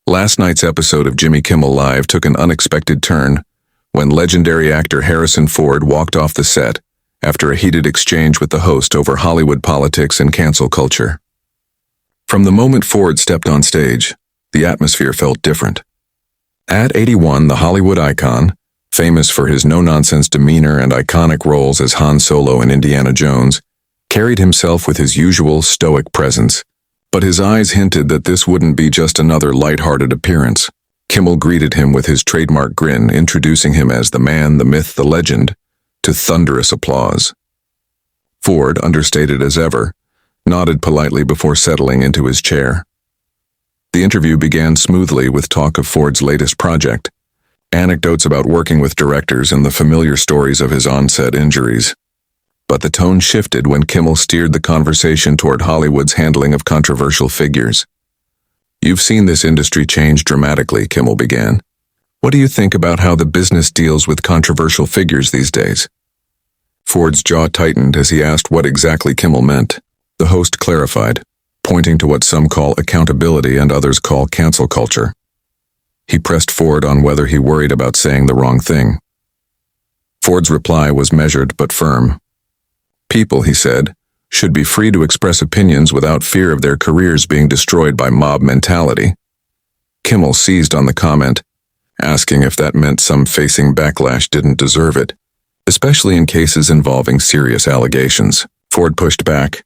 Last night's episode of Jimmy Kimmel Live took an unexpected turn when legendary actor Harrison Ford walked off the set after a heated exchange with the host over Hollywood politics and cancel culture. From the moment Ford stepped on stage, the atmosphere felt different. At 81, the Hollywood icon, famous for his no-nonsense demeanor and iconic roles as Han Solo in Indiana Jones, carried himself with his usual stoic presence, but his eyes hinted that this wouldn't be just another light-hearted appearance. Kimmel greeted him with his trademark grin, introducing him as the man, the myth, the legend, to thunderous applause. Ford, understated as ever, nodded politely before settling into his chair. The interview began smoothly with talk of Ford's latest project, anecdotes about working with directors and the familiar stories of his on-set injuries. But the tone shifted when Kimmel steered the conversation toward Hollywood's handling of controversial figures. "You've seen this industry change dramatically," Kimmel began. "What do you think about how the business deals with controversial figures these days?" Ford's jaw tightened as he asked what exactly Kimmel meant. The host clarified, pointing to what some call accountability and others call cancel culture. He pressed Ford on whether he worried about saying the wrong thing. Ford's reply was measured but firm. "People," he said, "should be free to express opinions without fear of their careers being destroyed by mob mentality." Kimmel seized on the comment, asking if that meant some facing backlash didn't deserve it, especially in cases involving serious allegations. Ford pushed back,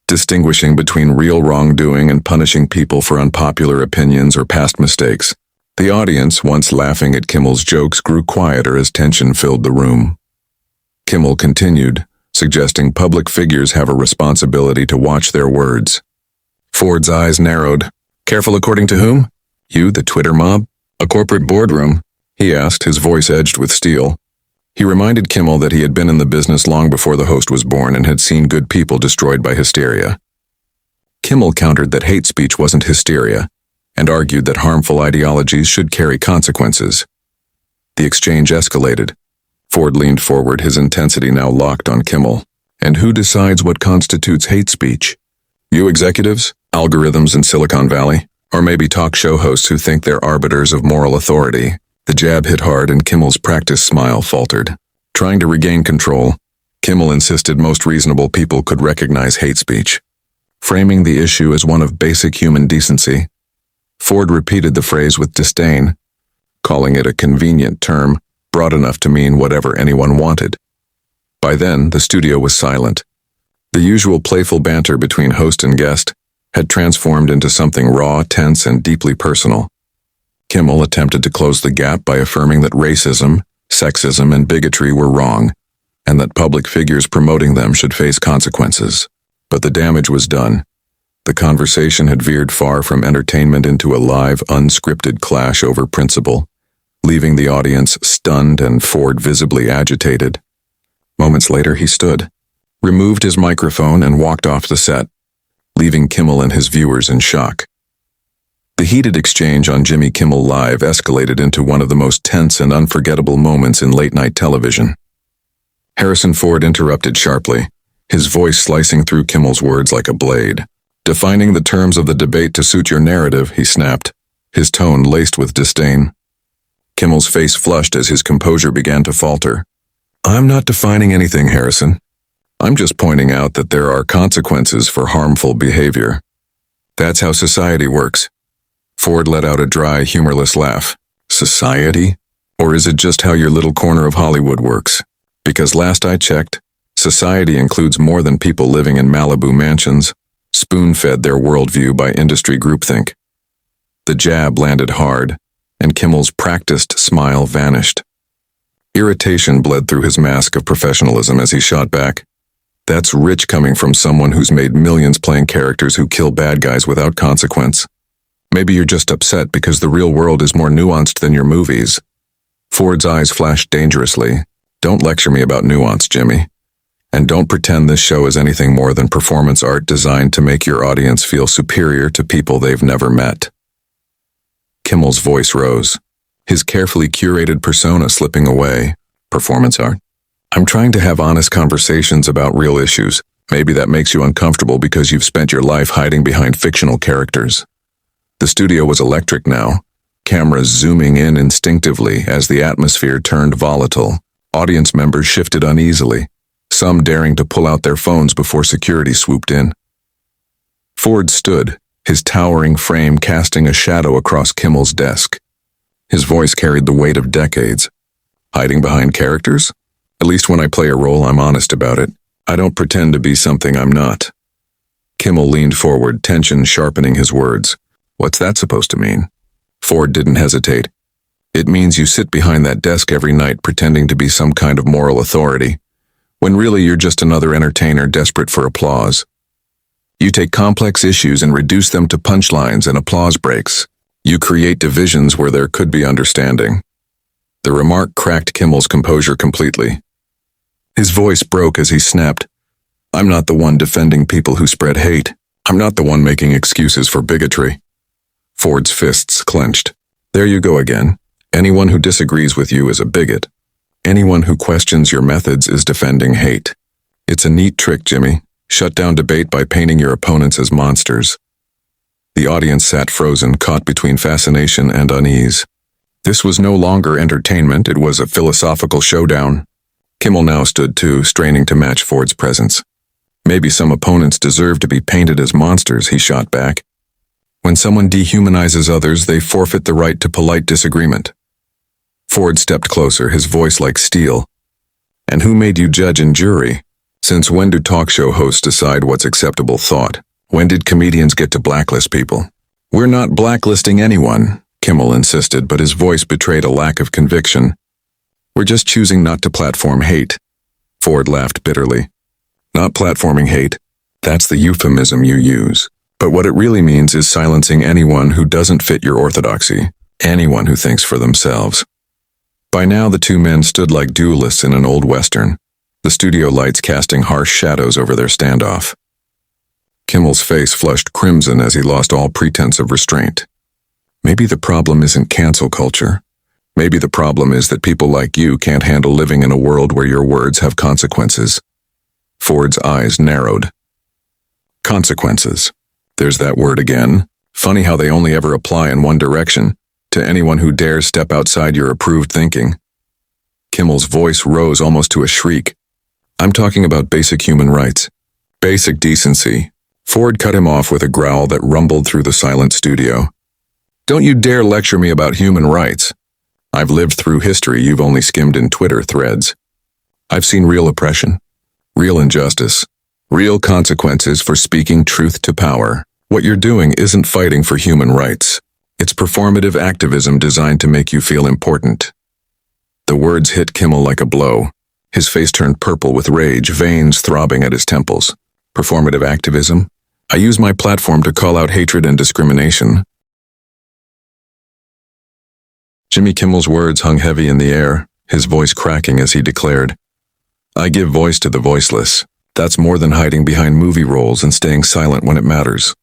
distinguishing between real wrongdoing and punishing people for unpopular opinions or past mistakes. The audience, once laughing at Kimmel's jokes, grew quieter as tension filled the room. Kimmel continued, suggesting public figures have a responsibility to watch their words. Ford's eyes narrowed. "Careful according to whom? You, the Twitter mob? A corporate boardroom?" he asked, his voice edged with steel. He reminded Kimmel that he had been in the business long before the host was born and had seen good people destroyed by hysteria. Kimmel countered that hate speech wasn't hysteria, and argued that harmful ideologies should carry consequences. The exchange escalated. Ford leaned forward, his intensity now locked on Kimmel. "And who decides what constitutes hate speech? You executives, algorithms in Silicon Valley, or maybe talk show hosts who think they're arbiters of moral authority?" The jab hit hard and Kimmel's practiced smile faltered. Trying to regain control, Kimmel insisted most reasonable people could recognize hate speech, framing the issue as one of basic human decency. Ford repeated the phrase with disdain, calling it a convenient term, broad enough to mean whatever anyone wanted. By then, the studio was silent. The usual playful banter between host and guest had transformed into something raw, tense, and deeply personal. Kimmel attempted to close the gap by affirming that racism, sexism, and bigotry were wrong, and that public figures promoting them should face consequences. But the damage was done. The conversation had veered far from entertainment into a live, unscripted clash over principle, leaving the audience stunned and Ford visibly agitated. Moments later, he stood, removed his microphone, and walked off the set, leaving Kimmel and his viewers in shock. The heated exchange on Jimmy Kimmel Live escalated into one of the most tense and unforgettable moments in late-night television. Harrison Ford interrupted sharply, his voice slicing through Kimmel's words like a blade. "Defining the terms of the debate to suit your narrative," he snapped, his tone laced with disdain. Kimmel's face flushed as his composure began to falter. "I'm not defining anything, Harrison. I'm just pointing out that there are consequences for harmful behavior. That's how society works." Ford let out a dry, humorless laugh. "Society? Or is it just how your little corner of Hollywood works? Because last I checked, society includes more than people living in Malibu mansions, spoon-fed their worldview by industry groupthink." The jab landed hard, and Kimmel's practiced smile vanished. Irritation bled through his mask of professionalism as he shot back. "That's rich coming from someone who's made millions playing characters who kill bad guys without consequence. Maybe you're just upset because the real world is more nuanced than your movies." Ford's eyes flashed dangerously. "Don't lecture me about nuance, Jimmy. And don't pretend this show is anything more than performance art designed to make your audience feel superior to people they've never met." Kimmel's voice rose, his carefully curated persona slipping away. "Performance art? I'm trying to have honest conversations about real issues. Maybe that makes you uncomfortable because you've spent your life hiding behind fictional characters." The studio was electric now, cameras zooming in instinctively as the atmosphere turned volatile. Audience members shifted uneasily, some daring to pull out their phones before security swooped in. Ford stood, his towering frame casting a shadow across Kimmel's desk. His voice carried the weight of decades. Hiding behind characters? At least when I play a role, I'm honest about it. I don't pretend to be something I'm not. Kimmel leaned forward, tension sharpening his words. What's that supposed to mean? Ford didn't hesitate. It means you sit behind that desk every night pretending to be some kind of moral authority, when really you're just another entertainer desperate for applause. You take complex issues and reduce them to punchlines and applause breaks. You create divisions where there could be understanding. The remark cracked Kimmel's composure completely. His voice broke as he snapped, I'm not the one defending people who spread hate. I'm not the one making excuses for bigotry. Ford's fists clenched. There you go again. Anyone who disagrees with you is a bigot. Anyone who questions your methods is defending hate. It's a neat trick, Jimmy. Shut down debate by painting your opponents as monsters. The audience sat frozen, caught between fascination and unease. This was no longer entertainment, it was a philosophical showdown. Kimmel now stood too, straining to match Ford's presence. Maybe some opponents deserve to be painted as monsters, he shot back. When someone dehumanizes others, they forfeit the right to polite disagreement. Ford stepped closer, his voice like steel. And who made you judge and jury? Since when do talk show hosts decide what's acceptable thought? When did comedians get to blacklist people? We're not blacklisting anyone, Kimmel insisted, but his voice betrayed a lack of conviction. We're just choosing not to platform hate. Ford laughed bitterly. Not platforming hate. That's the euphemism you use. But what it really means is silencing anyone who doesn't fit your orthodoxy, anyone who thinks for themselves. By now the two men stood like duelists in an old western, the studio lights casting harsh shadows over their standoff. Kimmel's face flushed crimson as he lost all pretense of restraint. Maybe the problem isn't cancel culture. Maybe the problem is that people like you can't handle living in a world where your words have consequences. Ford's eyes narrowed. Consequences. There's that word again. Funny how they only ever apply in one direction, to anyone who dares step outside your approved thinking. Kimmel's voice rose almost to a shriek. I'm talking about basic human rights. Basic decency. Ford cut him off with a growl that rumbled through the silent studio. Don't you dare lecture me about human rights. I've lived through history you've only skimmed in Twitter threads. I've seen real oppression, real injustice, real consequences for speaking truth to power. What you're doing isn't fighting for human rights. It's performative activism designed to make you feel important. The words hit Kimmel like a blow. His face turned purple with rage, veins throbbing at his temples. Performative activism? I use my platform to call out hatred and discrimination. Jimmy Kimmel's words hung heavy in the air, his voice cracking as he declared, I give voice to the voiceless. That's more than hiding behind movie roles and staying silent when it matters.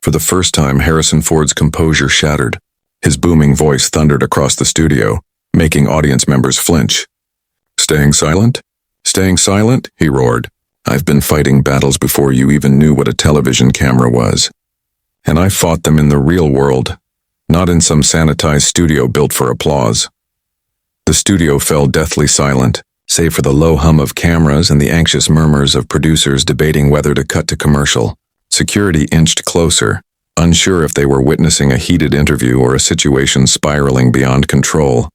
For the first time, Harrison Ford's composure shattered. His booming voice thundered across the studio, making audience members flinch. Staying silent? Staying silent? He roared. I've been fighting battles before you even knew what a television camera was. And I fought them in the real world, not in some sanitized studio built for applause. The studio fell deathly silent, save for the low hum of cameras and the anxious murmurs of producers debating whether to cut to commercial. Security inched closer, unsure if they were witnessing a heated interview or a situation spiraling beyond control.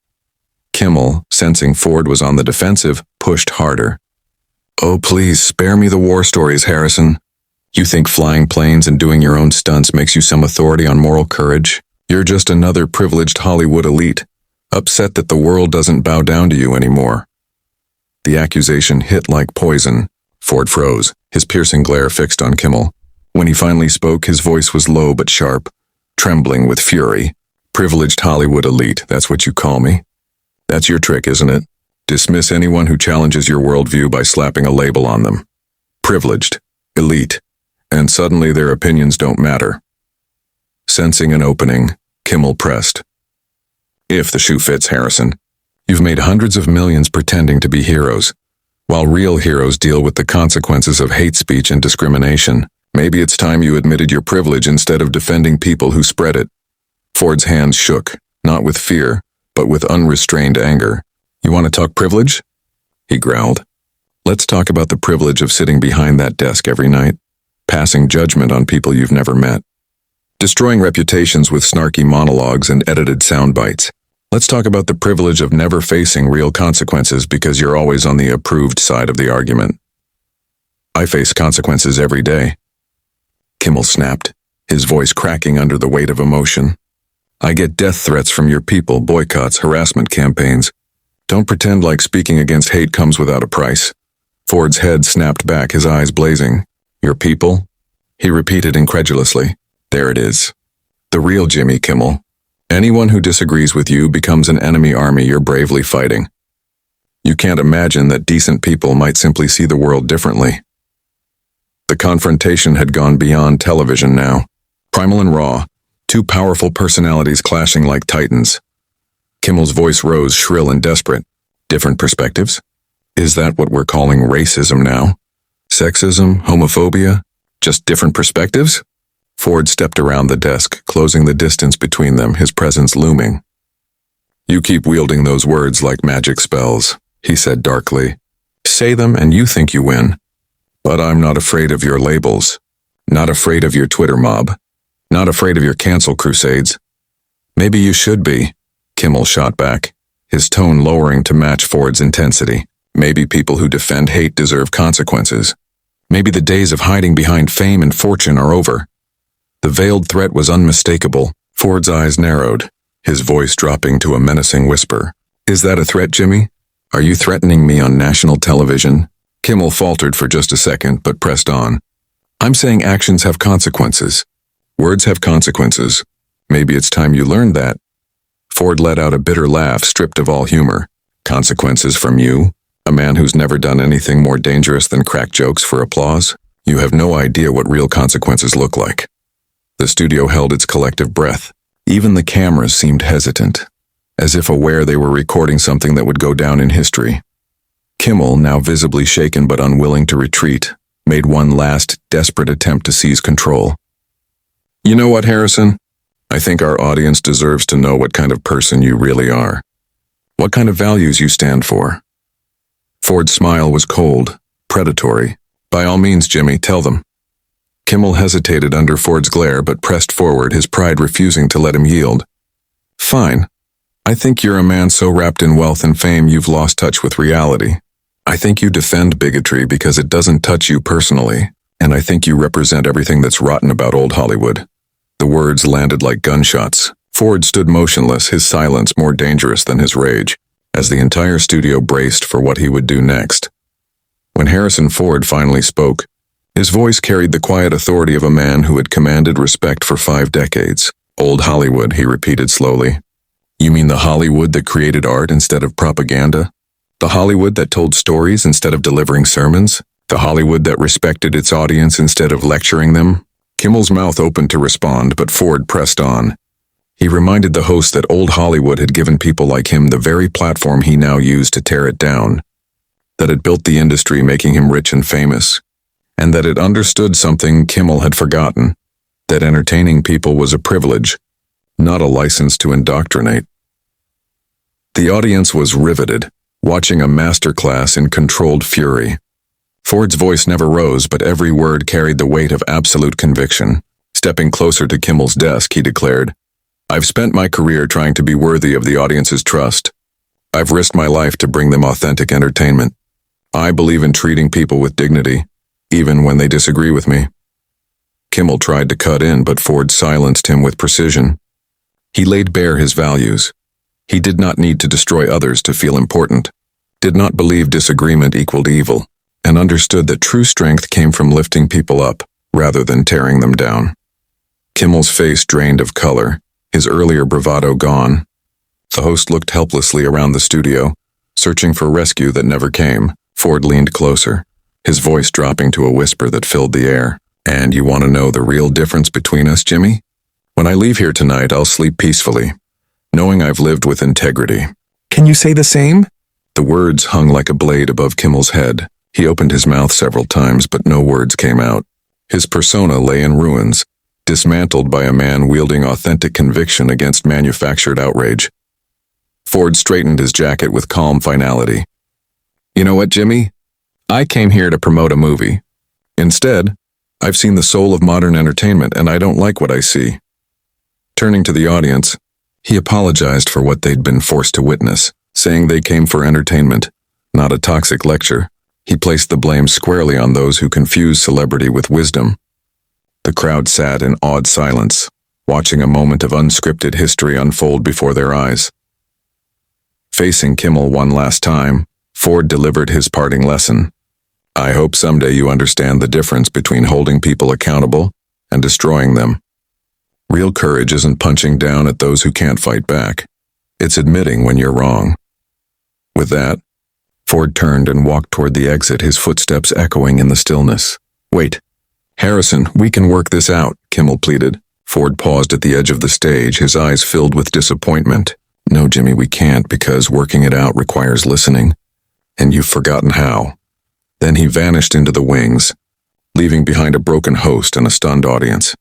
Kimmel, sensing Ford was on the defensive, pushed harder. Oh, please, spare me the war stories, Harrison. You think flying planes and doing your own stunts makes you some authority on moral courage? You're just another privileged Hollywood elite, upset that the world doesn't bow down to you anymore. The accusation hit like poison. Ford froze, his piercing glare fixed on Kimmel. When he finally spoke, his voice was low but sharp, trembling with fury. Privileged Hollywood elite, that's what you call me? That's your trick, isn't it? Dismiss anyone who challenges your worldview by slapping a label on them. Privileged, elite, and suddenly their opinions don't matter. Sensing an opening, Kimmel pressed. If the shoe fits, Harrison, you've made hundreds of millions pretending to be heroes, while real heroes deal with the consequences of hate speech and discrimination. Maybe it's time you admitted your privilege instead of defending people who spread it. Ford's hands shook, not with fear, but with unrestrained anger. You want to talk privilege? He growled. Let's talk about the privilege of sitting behind that desk every night, passing judgment on people you've never met, destroying reputations with snarky monologues and edited sound bites. Let's talk about the privilege of never facing real consequences because you're always on the approved side of the argument. I face consequences every day. Kimmel snapped, his voice cracking under the weight of emotion. I get death threats from your people, boycotts, harassment campaigns. Don't pretend like speaking against hate comes without a price. Ford's head snapped back, his eyes blazing. Your people? He repeated incredulously. There it is. The real Jimmy Kimmel. Anyone who disagrees with you becomes an enemy army you're bravely fighting. You can't imagine that decent people might simply see the world differently. The confrontation had gone beyond television now. Primal and raw, two powerful personalities clashing like titans. Kimmel's voice rose shrill and desperate. Different perspectives? Is that what we're calling racism now? Sexism? Homophobia? Just different perspectives? Ford stepped around the desk, closing the distance between them, his presence looming. You keep wielding those words like magic spells, he said darkly. Say them and you think you win. But I'm not afraid of your labels. Not afraid of your Twitter mob. Not afraid of your cancel crusades. Maybe you should be, Kimmel shot back, his tone lowering to match Ford's intensity. Maybe people who defend hate deserve consequences. Maybe the days of hiding behind fame and fortune are over. The veiled threat was unmistakable. Ford's eyes narrowed, his voice dropping to a menacing whisper. Is that a threat, Jimmy? Are you threatening me on national television? Kimmel faltered for just a second, but pressed on. I'm saying actions have consequences. Words have consequences. Maybe it's time you learned that. Ford let out a bitter laugh, stripped of all humor. Consequences from you? A man who's never done anything more dangerous than crack jokes for applause? You have no idea what real consequences look like. The studio held its collective breath. Even the cameras seemed hesitant, as if aware they were recording something that would go down in history. Kimmel, now visibly shaken but unwilling to retreat, made one last, desperate attempt to seize control. You know what, Harrison? I think our audience deserves to know what kind of person you really are. What kind of values you stand for. Ford's smile was cold, predatory. By all means, Jimmy, tell them. Kimmel hesitated under Ford's glare but pressed forward, his pride refusing to let him yield. Fine. I think you're a man so wrapped in wealth and fame you've lost touch with reality. I think you defend bigotry because it doesn't touch you personally, and I think you represent everything that's rotten about old Hollywood. The words landed like gunshots. Ford stood motionless, his silence more dangerous than his rage, as the entire studio braced for what he would do next. When Harrison Ford finally spoke, his voice carried the quiet authority of a man who had commanded respect for 5 decades. Old Hollywood, he repeated slowly. You mean the Hollywood that created art instead of propaganda? The Hollywood that told stories instead of delivering sermons? The Hollywood that respected its audience instead of lecturing them? Kimmel's mouth opened to respond, but Ford pressed on. He reminded the host that old Hollywood had given people like him the very platform he now used to tear it down. That it built the industry, making him rich and famous. And that it understood something Kimmel had forgotten, that entertaining people was a privilege, not a license to indoctrinate. The audience was riveted, watching a masterclass in controlled fury. Ford's voice never rose, but every word carried the weight of absolute conviction. Stepping closer to Kimmel's desk, he declared, I've spent my career trying to be worthy of the audience's trust. I've risked my life to bring them authentic entertainment. I believe in treating people with dignity, even when they disagree with me. Kimmel tried to cut in, but Ford silenced him with precision. He laid bare his values. He did not need to destroy others to feel important, did not believe disagreement equaled evil, and understood that true strength came from lifting people up rather than tearing them down. Kimmel's face drained of color, his earlier bravado gone. The host looked helplessly around the studio, searching for rescue that never came. Ford leaned closer, his voice dropping to a whisper that filled the air. And you want to know the real difference between us, Jimmy? When I leave here tonight, I'll sleep peacefully, knowing I've lived with integrity. Can you say the same? The words hung like a blade above Kimmel's head. He opened his mouth several times, but no words came out. His persona lay in ruins, dismantled by a man wielding authentic conviction against manufactured outrage. Ford straightened his jacket with calm finality. You know what, Jimmy? I came here to promote a movie. Instead, I've seen the soul of modern entertainment and I don't like what I see. Turning to the audience, he apologized for what they'd been forced to witness, saying they came for entertainment, not a toxic lecture. He placed the blame squarely on those who confuse celebrity with wisdom. The crowd sat in awed silence, watching a moment of unscripted history unfold before their eyes. Facing Kimmel one last time, Ford delivered his parting lesson. I hope someday you understand the difference between holding people accountable and destroying them. Real courage isn't punching down at those who can't fight back. It's admitting when you're wrong. With that, Ford turned and walked toward the exit, his footsteps echoing in the stillness. Wait, Harrison, we can work this out, Kimmel pleaded. Ford paused at the edge of the stage, his eyes filled with disappointment. No, Jimmy, we can't, because working it out requires listening. And you've forgotten how. Then he vanished into the wings, leaving behind a broken host and a stunned audience.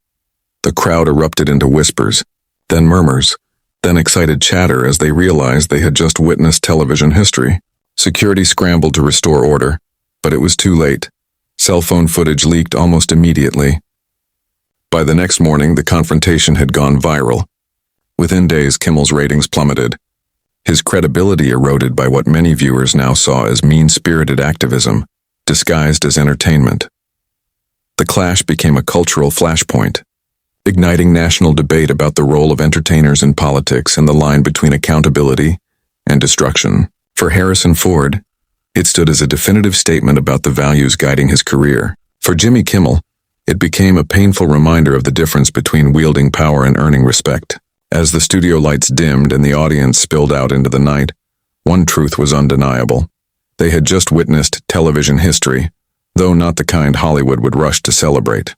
The crowd erupted into whispers, then murmurs, then excited chatter as they realized they had just witnessed television history. Security scrambled to restore order, but it was too late. Cell phone footage leaked almost immediately. By the next morning, the confrontation had gone viral. Within days, Kimmel's ratings plummeted. His credibility eroded by what many viewers now saw as mean-spirited activism, disguised as entertainment. The clash became a cultural flashpoint, igniting national debate about the role of entertainers in politics and the line between accountability and destruction. For Harrison Ford, it stood as a definitive statement about the values guiding his career. For Jimmy Kimmel, it became a painful reminder of the difference between wielding power and earning respect. As the studio lights dimmed and the audience spilled out into the night, one truth was undeniable. They had just witnessed television history, though not the kind Hollywood would rush to celebrate.